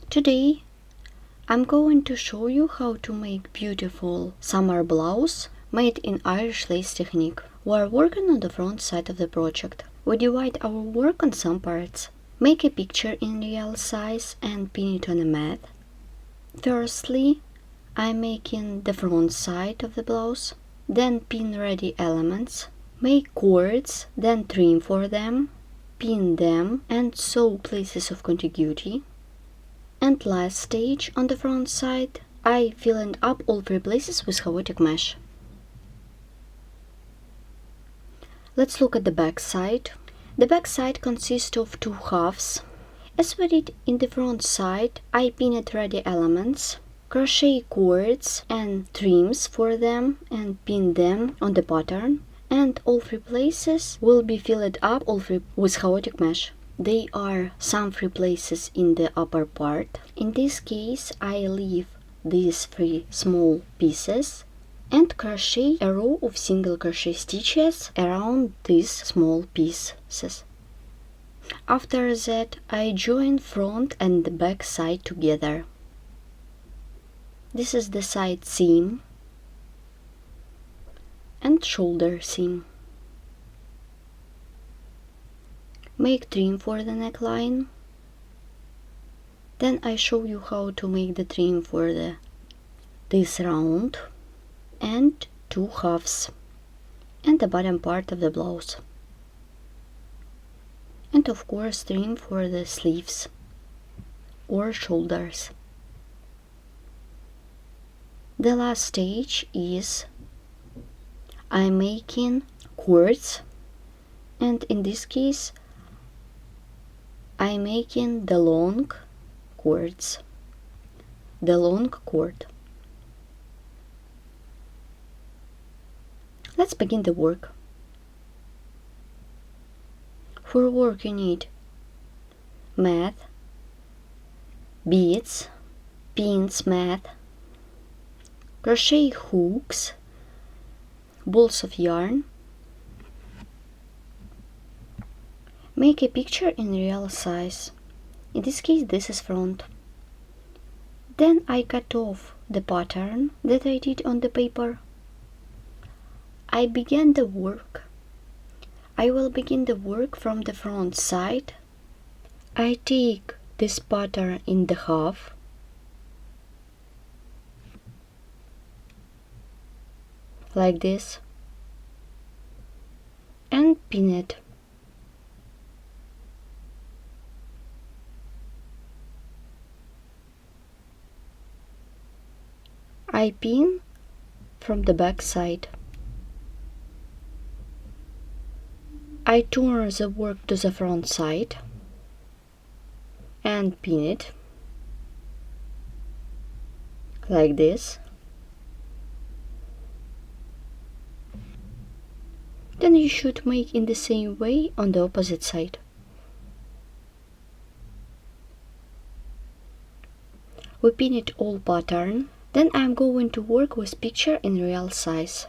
Today I'm going to show you how to make beautiful summer blouse made in Irish lace technique. We are working on the front side of the project. We divide our work on some parts. Make a picture in real size and pin it on a mat. Firstly, I'm making the front side of the blouse, then pin ready elements, make cords, then trim for them, pin them and sew places of contiguity. And last stage on the front side, I filled up all 3 places with helvetic mesh. Let's look at the back side. The back side consists of 2 halves. As we did in the front side, I pinned ready elements, crochet cords and trims for them and pin them on the pattern, and all 3 places will be filled up all 3 with helvetic mesh. They are some 3 places in the upper part. In this case, I leave these 3 small pieces and crochet a row of single crochet stitches around these small pieces. After that, I join front and the back side together. This is the side seam and shoulder seam. Make trim for the neckline. Then I show you how to make the trim for this round and 2 halves and the bottom part of the blouse. And of course trim for the sleeves or shoulders. The last stage is I'm making cords, and in this case I'm making the long cords, the long cord. Let's begin the work. For work you need mat, beads, pins, mat, crochet hooks, balls of yarn. Make a picture in real size. In this case, this is front. Then I cut off the pattern that I did on the paper. I began the work. I will begin the work from the front side. I take this pattern in the half. Like this. And pin it. I pin from the back side. I turn the work to the front side and pin it like this. Then you should make in the same way on the opposite side. We pin it all pattern. Then I'm going to work with picture in real size.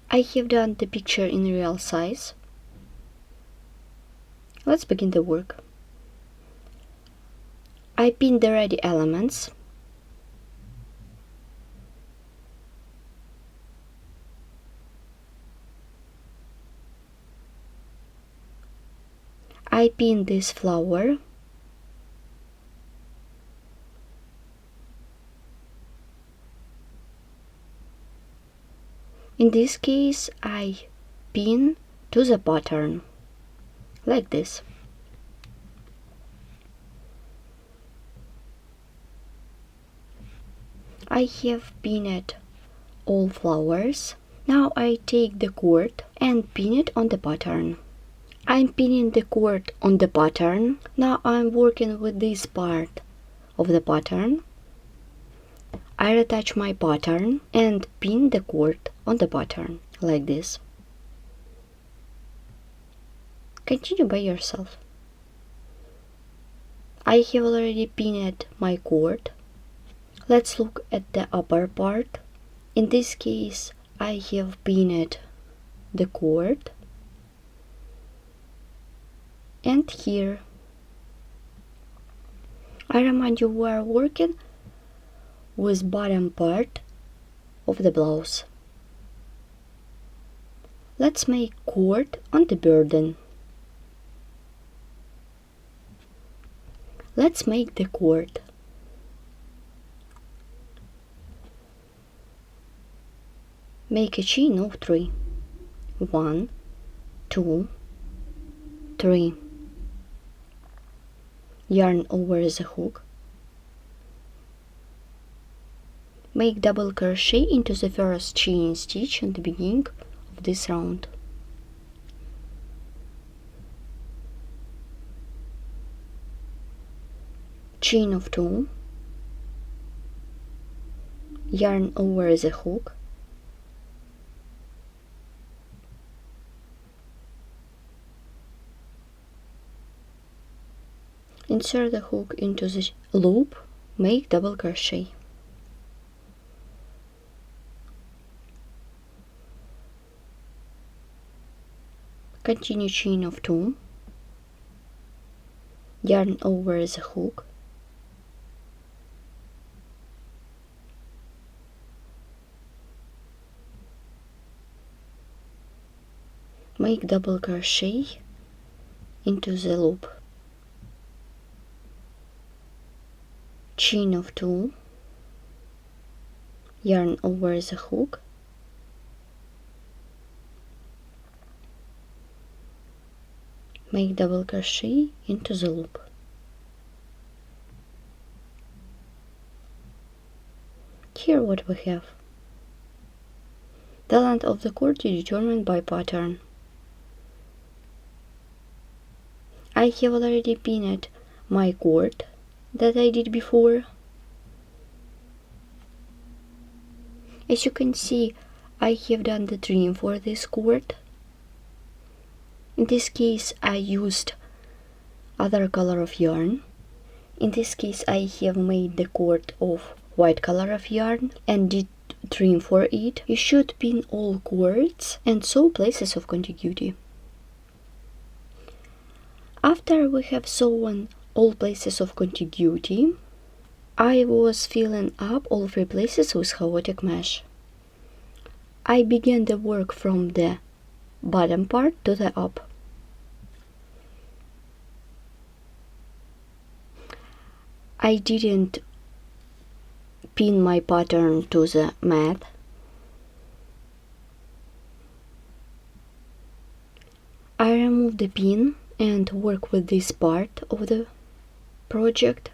I have done the picture in real size. Let's begin the work. I pin the ready elements. I pin this flower. In this case, I pin to the pattern, like this. I have pinned all flowers. Now I take the cord and pin it on the pattern. I'm pinning the cord on the pattern. Now I'm working with this part of the pattern. I retouch my pattern and pin the cord on the pattern, like this. Continue by yourself. I have already pinned my cord. Let's look at the upper part. In this case, I have pinned the cord, and here I remind you we are working with bottom part of the blouse. Let's make cord on the burden. Let's make the cord. Make a chain of 3. 1, 2, 3. Yarn over the hook. Make double crochet into the first chain stitch in the beginning of this round. Chain of 2. Yarn over the hook. Insert the hook into the loop, make double crochet. Continue chain of 2, yarn over the hook, make double crochet into the loop. Chain of 2, yarn over the hook, make double crochet into the loop. Here what we have. The length of the cord is determined by pattern. I have already pinned my cord that I did before. As you can see, I have done the trim for this cord. In this case I used other color of yarn. In this case I have made the cord of white color of yarn and did trim for it. You should pin all cords and sew places of contiguity. After we have sewn all places of contiguity, I was filling up all 3 places with helvetic mesh. I began the work from the bottom part to the up. I didn't pin my pattern to the mat. I remove the pin and work with this part of the project.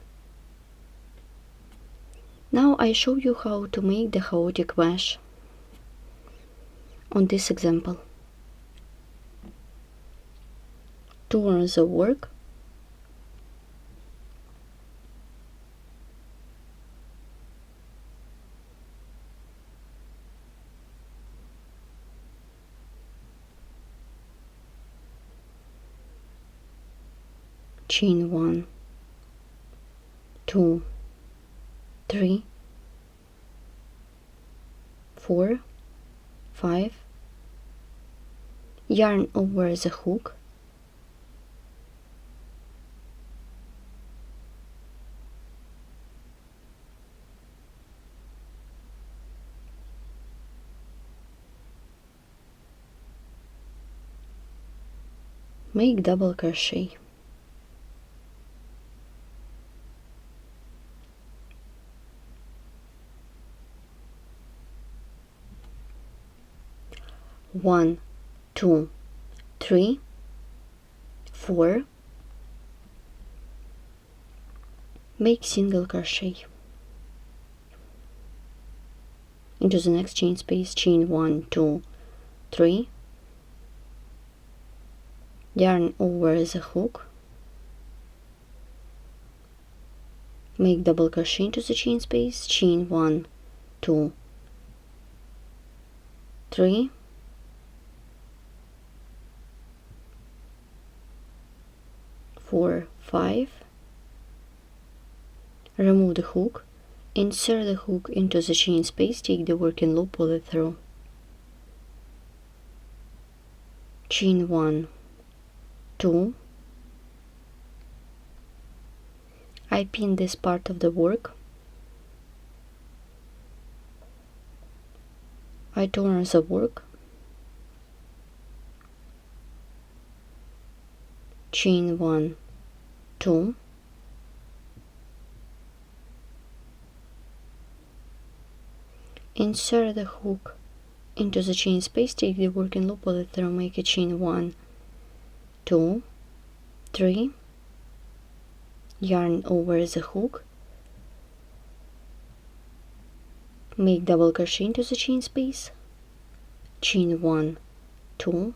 Now I show you how to make the helvetic mesh on this example. Turn the work. Chain 1, 2, 3, 4, 5, yarn over the hook, make double crochet. One, 2, 3, 4, make single crochet into the next chain space. Chain 1, 2, 3, yarn over the hook, make double crochet into the chain space. Chain 1, 2, 3, four, 5, remove the hook, insert the hook into the chain space, take the working loop, pull it through. Chain 1, 2, I pin this part of the work. I turn the work, chain 1, 2, insert the hook into the chain space, take the working loop, pull it through, make a chain 1, 2, 3, yarn over the hook, make double crochet into the chain space, chain 1, 2,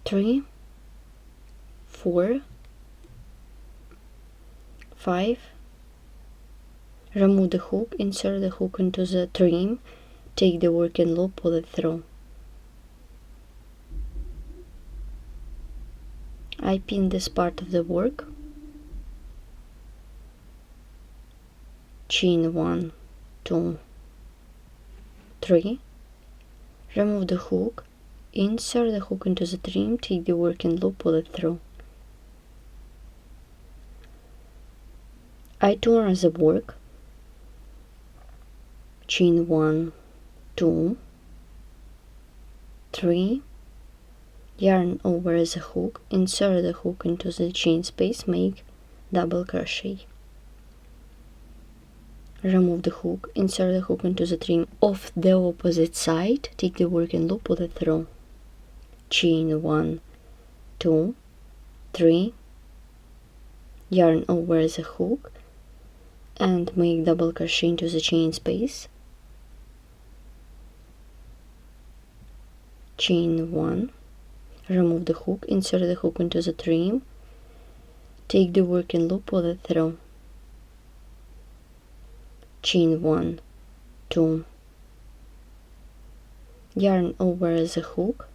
3, 4, 5, remove the hook, insert the hook into the trim, take the working loop, pull it through. I pin this part of the work, chain 1, 2, 3, remove the hook, insert the hook into the trim, take the working loop, pull it through. I turn the work, chain 1, 2, 3, yarn over the hook, insert the hook into the chain space, make double crochet. Remove the hook, insert the hook into the trim of the opposite side, take the working loop, pull it through. Chain 1, 2, 3, yarn over the hook and make double crochet into the chain space, chain 1, remove the hook, insert the hook into the trim, take the working loop, pull it through, chain 1, 2, yarn over the hook,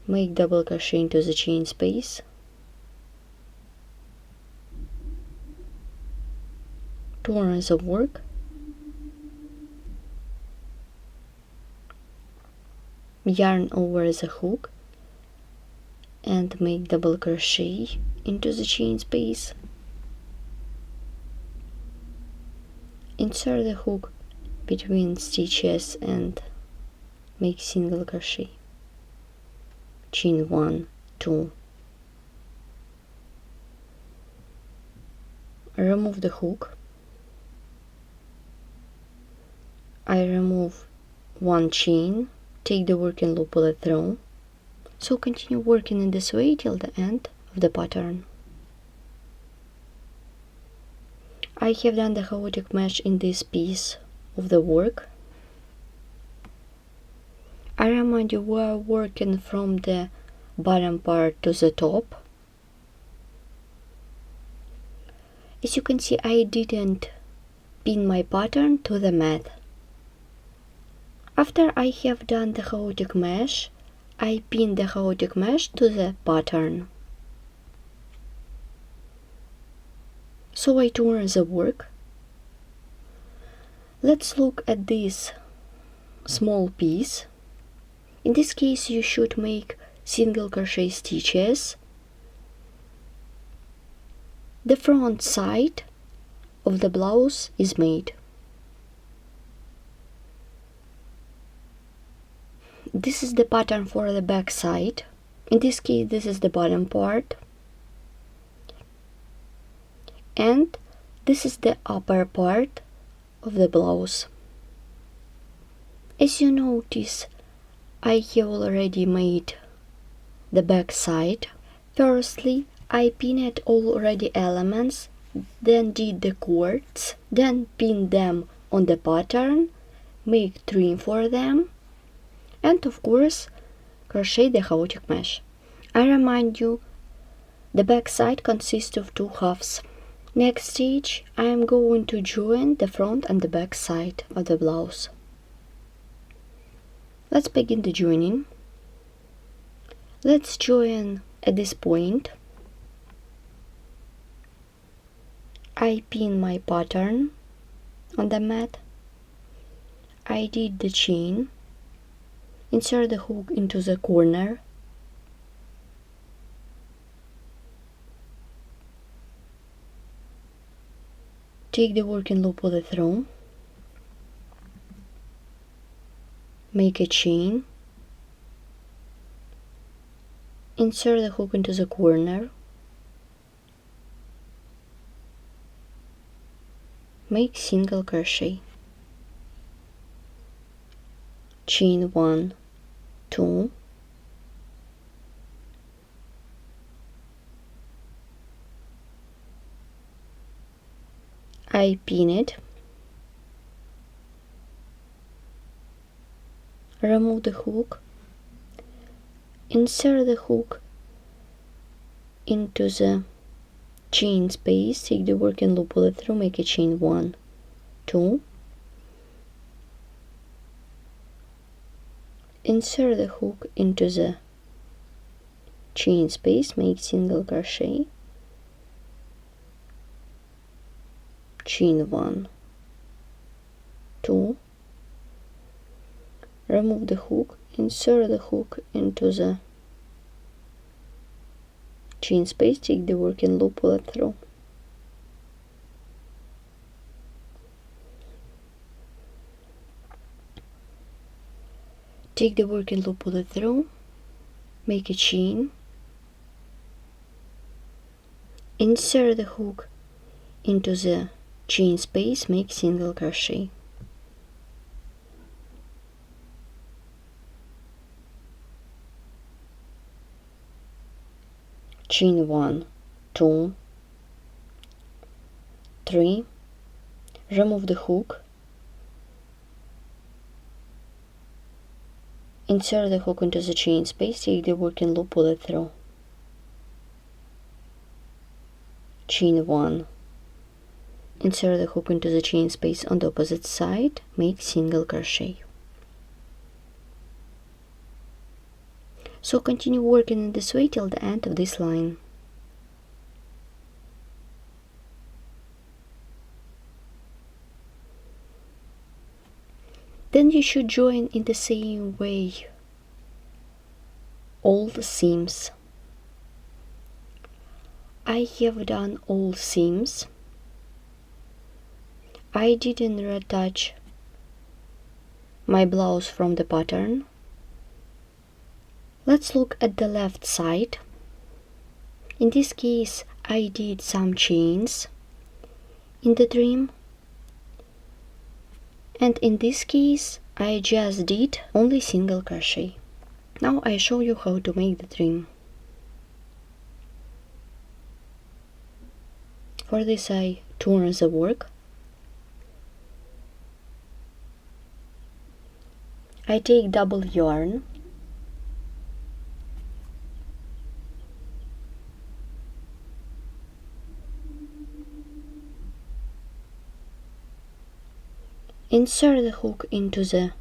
make double crochet into the chain space, turn the work, yarn over the hook and make double crochet into the chain space, insert the hook between stitches and make single crochet, chain 1, 2, remove the hook, I remove one chain, take the working loop, pull it through. So continue working in this way till the end of the pattern. I have done the chaotic mesh in this piece of the work. I remind you we are working from the bottom part to the top. As you can see, I didn't pin my pattern to the mat. After I have done the chaotic mesh, I pin the chaotic mesh to the pattern. So I turn the work. Let's look at this small piece. In this case, you should make single crochet stitches. The front side of the blouse is made. This is the pattern for the back side. In this case, this is the bottom part. And this is the upper part of the blouse. As you notice, I have already made the back side. Firstly, I pinned already elements, then did the cords, then pinned them on the pattern, make trim for them, and of course crochet the chaotic mesh. I remind you, the back side consists of two halves. Next stage, I am going to join the front and the back side of the blouse. Let's begin the joining. Let's join at this point. I pin my pattern on the mat. I did the chain. Insert the hook into the corner. Take the working loop, pull it through, make a chain, insert the hook into the corner, make single crochet, chain 1, 2, I pin it, remove the hook, insert the hook into the chain space, take the working loop, pull it through, make a chain 1, 2, insert the hook into the chain space, make single crochet, chain 1, 2, remove the hook, insert the hook into the chain space, take the working loop, pull it through. Take the working loop, pull it through, make a chain, insert the hook into the chain space, make single crochet. Chain 1, 2, 3, remove the hook, insert the hook into the chain space, take the working loop, pull it through. Chain 1, insert the hook into the chain space on the opposite side, make single crochet. So continue working in this way till the end of this line. Then you should join in the same way all the seams. I have done all seams. I didn't retouch my blouse from the pattern. Let's look at the left side. In this case, I did some chains in the trim, and in this case, I just did only single crochet. Now I show you how to make the trim. For this, I turn the work. I take double yarn, insert the hook into the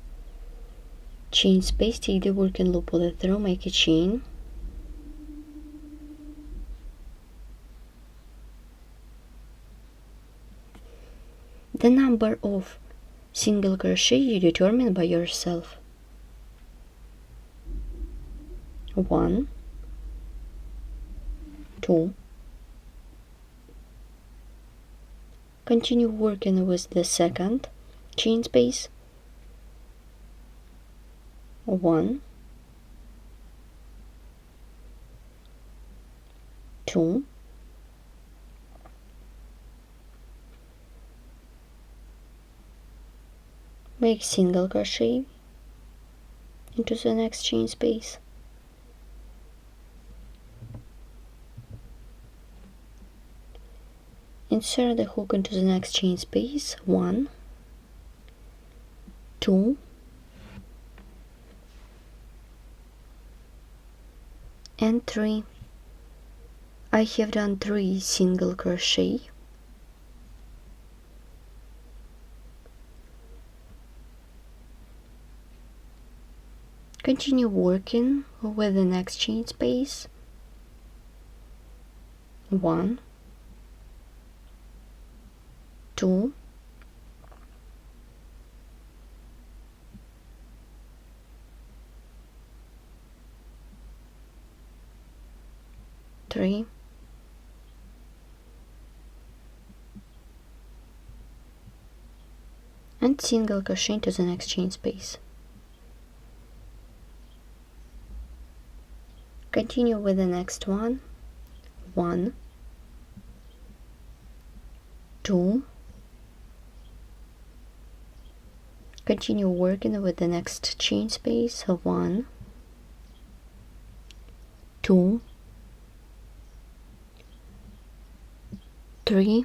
chain space, take the working loop, pull it through, make a chain, the number of single crochet you determine by yourself. 1, 2. Continue working with the second chain space. 1, 2, make single crochet into the next chain space, insert the hook into the next chain space. 1, 2, and 3. I have done 3 single crochet. Continue working with the next chain space. 1, 2, 3, and single crochet into the next chain space. Continue with the next one. 1, 2. Continue working with the next chain space. 1, 2, 3,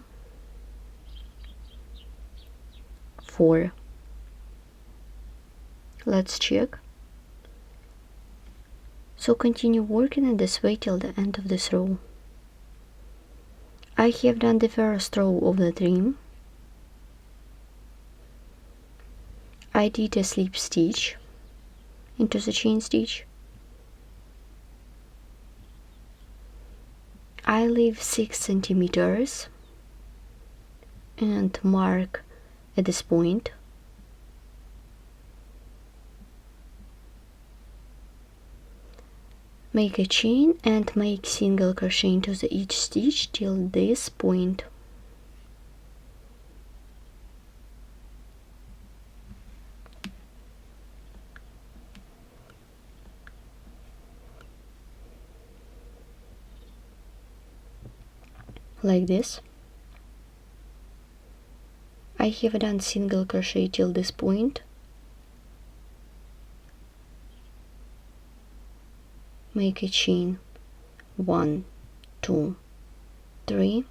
4. Let's check. So continue working in this way till the end of this row. I have done the first row of the trim. I did a slip stitch into the chain stitch. I leave 6 centimeters and mark at this point. Make a chain and make single crochet into each stitch till this point. Like this. I have done single crochet till this point. Make a chain. 1, 2, 3,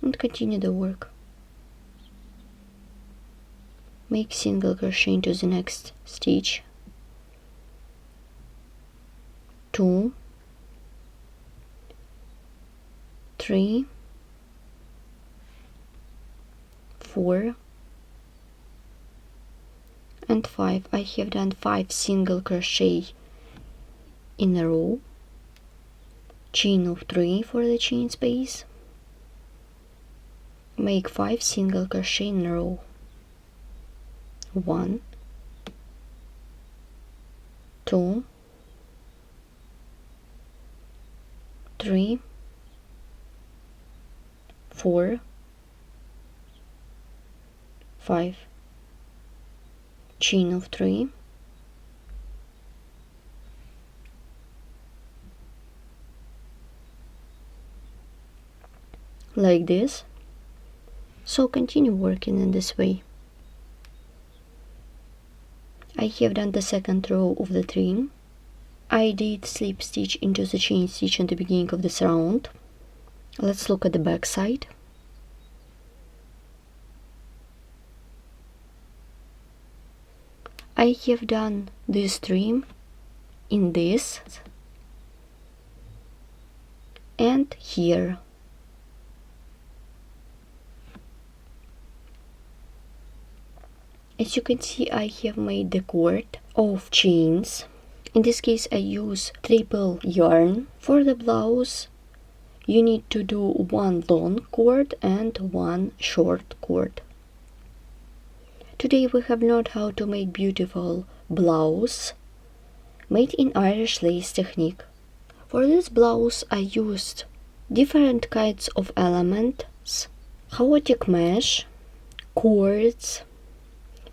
and continue the work. Make single crochet into the next stitch. 2, 3, 4, and 5. I have done 5 single crochet in a row. Chain of 3 for the chain space. Make 5 single crochet in a row. 1, 2, 3, 4, 5. Chain of 3. Like this. So continue working in this way. I have done the second row of the trim. I did slip stitch into the chain stitch at the beginning of this round. Let's look at the back side. I have done this trim in this and here. As you can see, I have made the cord of chains. In this case, I use triple yarn. For the blouse, you need to do 1 long cord and 1 short cord. Today we have learned how to make beautiful blouse made in Irish lace technique. For this blouse I used different kinds of elements, helvetic mesh, cords,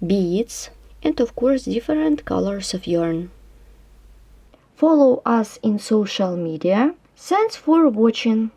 beads, and of course different colors of yarn. Follow us in social media. Thanks for watching.